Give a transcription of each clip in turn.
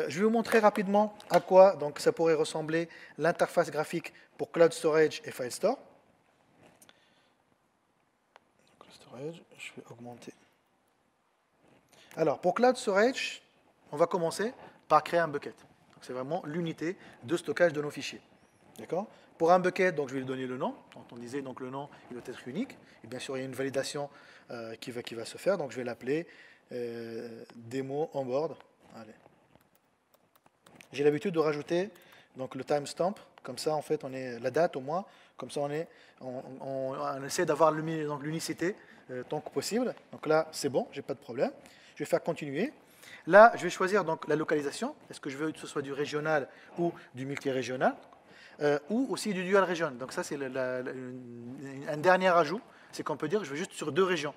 Je vais vous montrer rapidement à quoi donc, ça pourrait ressembler l'interface graphique pour Cloud Storage et FileStore. Cloud Storage, je vais augmenter. Alors, pour Cloud Storage, on va commencer par créer un bucket. C'est vraiment l'unité de stockage de nos fichiers. D'accord? Pour un bucket, donc, je vais lui donner le nom. Donc, on disait donc le nom il doit être unique. Et bien sûr, il y a une validation qui va se faire. Donc, je vais l'appeler démo onboard. Allez. J'ai l'habitude de rajouter donc, le timestamp. Comme ça, en fait, on est la date au moins. Comme ça, on essaie d'avoir l'unicité tant que possible. Donc là, c'est bon, j'ai pas de problème. Je vais faire continuer. Là, je vais choisir donc la localisation. Est-ce que je veux que ce soit du régional ou du multirégional ou aussi du dual region. Donc ça, c'est un dernier ajout. C'est qu'on peut dire que je veux juste sur 2 régions.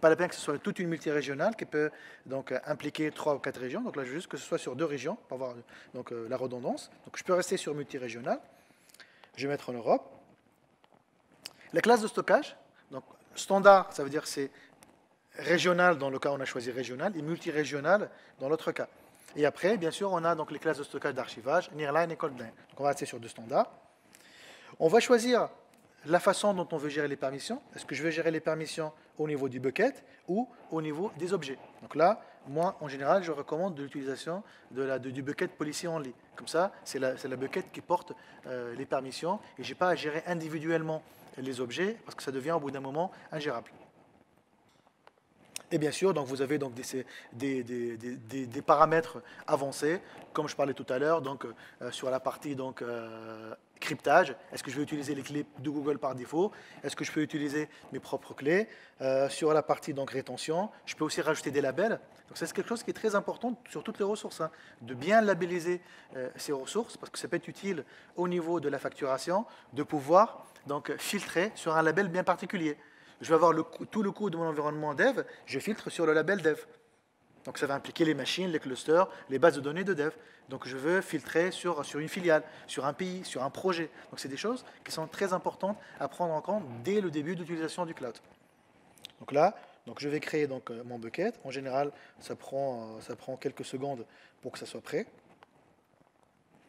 Pas la peine que ce soit toute une multirégionale qui peut donc impliquer 3 ou 4 régions. Donc là, je veux juste que ce soit sur 2 régions pour avoir donc, la redondance. Donc je peux rester sur multirégional. Je vais mettre en Europe. La classe de stockage, donc standard, ça veut dire c'est régional dans le cas où on a choisi régional et multirégional dans l'autre cas. Et après, bien sûr, on a donc les classes de stockage d'archivage, Nearline et Coldline. Donc on va rester sur 2 standards. On va choisir la façon dont on veut gérer les permissions. Est-ce que je veux gérer les permissions au niveau du bucket ou au niveau des objets? Donc là, moi, en général, je recommande l'utilisation du bucket policy only. Comme ça, c'est la bucket qui porte les permissions et je n'ai pas à gérer individuellement les objets parce que ça devient au bout d'un moment ingérable. Et bien sûr, donc vous avez donc des paramètres avancés, comme je parlais tout à l'heure, donc sur la partie donc, cryptage. Est-ce que je vais utiliser les clés de Google par défaut? Est-ce que je peux utiliser mes propres clés? Sur la partie donc rétention, je peux aussi rajouter des labels. Donc c'est quelque chose qui est très important sur toutes les ressources, hein, de bien labelliser ces ressources, parce que ça peut être utile au niveau de la facturation, de pouvoir donc filtrer sur un label bien particulier. Je vais avoir tout le coût de mon environnement dev, je filtre sur le label dev. Donc ça va impliquer les machines, les clusters, les bases de données de dev. Donc je veux filtrer sur une filiale, sur un pays, sur un projet. Donc c'est des choses qui sont très importantes à prendre en compte dès le début d'utilisation du cloud. Donc là, donc je vais créer donc, mon bucket. En général, ça prend quelques secondes pour que ça soit prêt.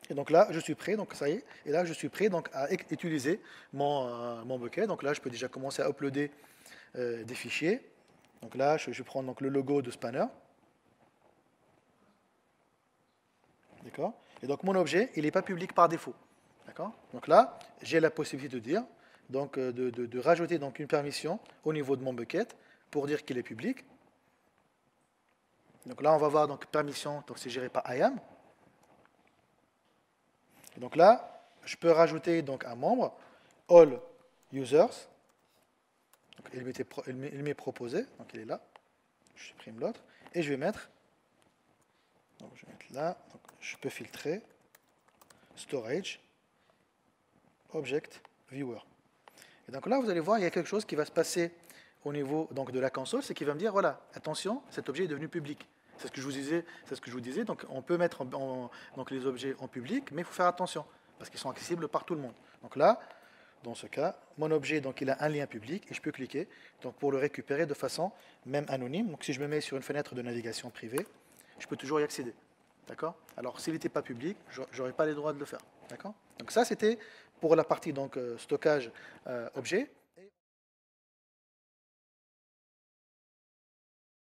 Et donc là, je suis prêt, donc ça y est. Et là, je suis prêt donc, à utiliser mon bucket. Donc là, je peux déjà commencer à uploader des fichiers. Donc là, je prends donc, le logo de Spanner. D'accord? Et donc mon objet, il n'est pas public par défaut. D'accord? Donc là, j'ai la possibilité de dire, donc, de rajouter donc, une permission au niveau de mon bucket pour dire qu'il est public. Donc là, on va voir donc permission, donc c'est géré par IAM. Et donc là, je peux rajouter donc un membre, all users. Donc il m'est proposé, donc il est là. Je supprime l'autre. Et je vais mettre, donc je vais mettre là, donc je peux filtrer, storage, object, viewer. Et donc là, vous allez voir, il y a quelque chose qui va se passer au niveau donc, de la console, c'est qu'il va me dire, voilà, attention, cet objet est devenu public. C'est ce que je vous disais, donc on peut mettre donc les objets en public, mais il faut faire attention, parce qu'ils sont accessibles par tout le monde. Donc là, dans ce cas, mon objet, donc, il a un lien public, et je peux cliquer donc, pour le récupérer de façon même anonyme. Donc si je me mets sur une fenêtre de navigation privée, je peux toujours y accéder. D'accord? Alors s'il n'était pas public, je n'aurais pas les droits de le faire. D'accord? Donc ça, c'était pour la partie donc, stockage objet.